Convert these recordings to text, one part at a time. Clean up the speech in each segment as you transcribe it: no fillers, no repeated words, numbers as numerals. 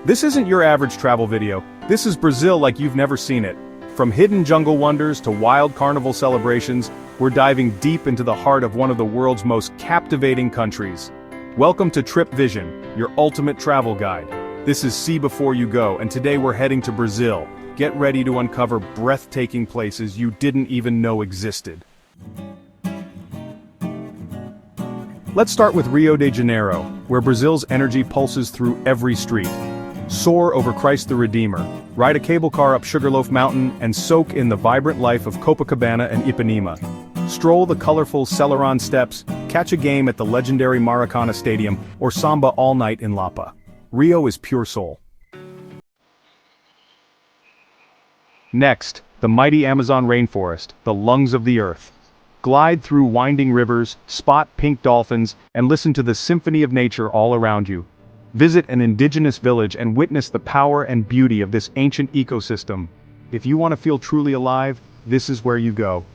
This isn't your average travel video. This is Brazil like you've never seen it. From hidden jungle wonders to wild carnival celebrations, we're diving deep into the heart of one of the world's most captivating countries. Welcome to Trip Vision, your ultimate travel guide. This is See Before You Go, and today we're heading to Brazil. Get ready to uncover breathtaking places you didn't even know existed. Let's start with Rio de Janeiro, where Brazil's energy pulses through every street. Soar over Christ the Redeemer, ride a cable car up Sugarloaf Mountain, and soak in the vibrant life of Copacabana and Ipanema. Stroll the colorful Celeron steps, catch a game at the legendary Maracana Stadium, or samba all night in Lapa. Rio is pure soul. Next, the mighty Amazon rainforest, the lungs of the earth. Glide through winding rivers, spot pink dolphins, and listen to the symphony of nature all around you. Visit an indigenous village and witness the power and beauty of this ancient ecosystem. If you want to feel truly alive, this is where you go.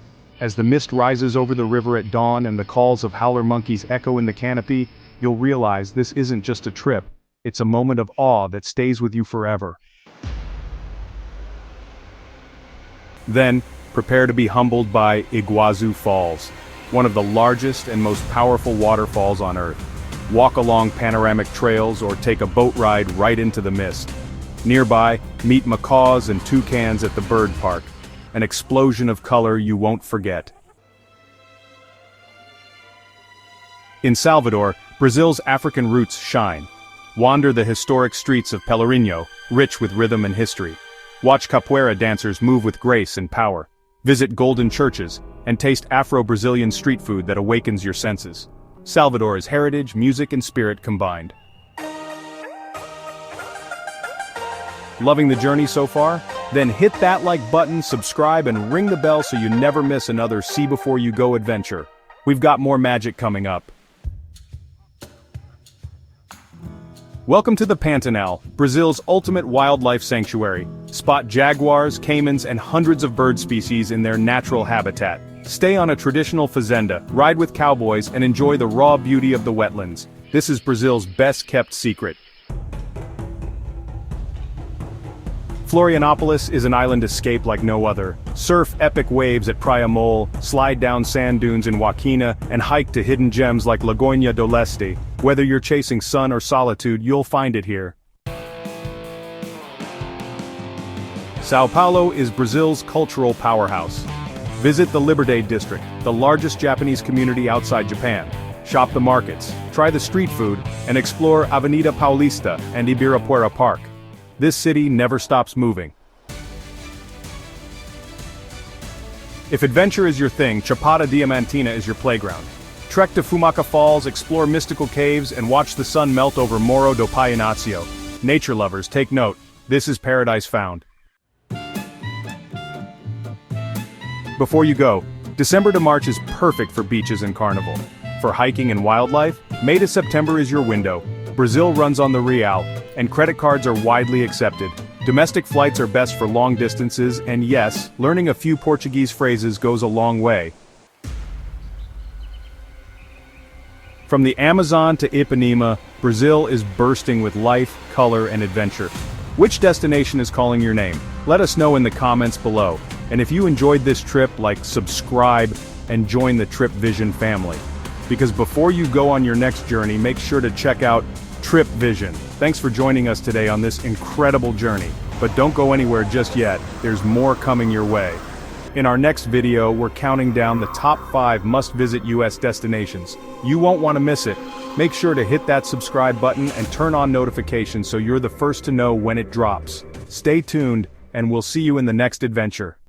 As the mist rises over the river at dawn and the calls of howler monkeys echo in the canopy, you'll realize this isn't just a trip, it's a moment of awe that stays with you forever. Then, prepare to be humbled by Iguazu Falls, one of the largest and most powerful waterfalls on Earth. Walk along panoramic trails or take a boat ride right into the mist. Nearby, meet macaws and toucans at the bird park, an explosion of color you won't forget. In Salvador, Brazil's African roots shine. Wander the historic streets of Pelourinho, rich with rhythm and history. Watch capoeira dancers move with grace and power. Visit golden churches, and taste Afro-Brazilian street food that awakens your senses. Salvador is heritage, music, and spirit combined. Loving the journey so far? Then hit that like button, subscribe, and ring the bell so you never miss another See Before You Go adventure. We've got more magic coming up. Welcome to the Pantanal, Brazil's ultimate wildlife sanctuary. Spot jaguars, caimans, and hundreds of bird species in their natural habitat. Stay on a traditional fazenda, ride with cowboys, and enjoy the raw beauty of the wetlands. This is Brazil's best-kept secret. Florianopolis is an island escape like no other. Surf epic waves at Praia Mole, slide down sand dunes in Joaquina, and hike to hidden gems like Lagoinha do Leste. Whether you're chasing sun or solitude, you'll find it here. São Paulo is Brazil's cultural powerhouse. Visit the Liberdade District, the largest Japanese community outside Japan. Shop the markets, try the street food, and explore Avenida Paulista and Ibirapuera Park. This city never stops moving. If adventure is your thing, Chapada Diamantina is your playground. Trek to Fumaca Falls, explore mystical caves, and watch the sun melt over Morro do Pai Inácio. Nature lovers, take note, this is paradise found. Before you go, December to March is perfect for beaches and carnival. For hiking and wildlife, May to September is your window. Brazil runs on the real, and credit cards are widely accepted. Domestic flights are best for long distances, and yes, learning a few Portuguese phrases goes a long way. From the Amazon to Ipanema, Brazil is bursting with life, color, and adventure. Which destination is calling your name? Let us know in the comments below. And if you enjoyed this trip, subscribe, and join the Trip Vision family. Because before you go on your next journey, make sure to check out Trip Vision. Thanks for joining us today on this incredible journey. But don't go anywhere just yet, there's more coming your way. In our next video, we're counting down the top 5 must-visit US destinations. You won't want to miss it. Make sure to hit that subscribe button and turn on notifications so you're the first to know when it drops. Stay tuned, and we'll see you in the next adventure.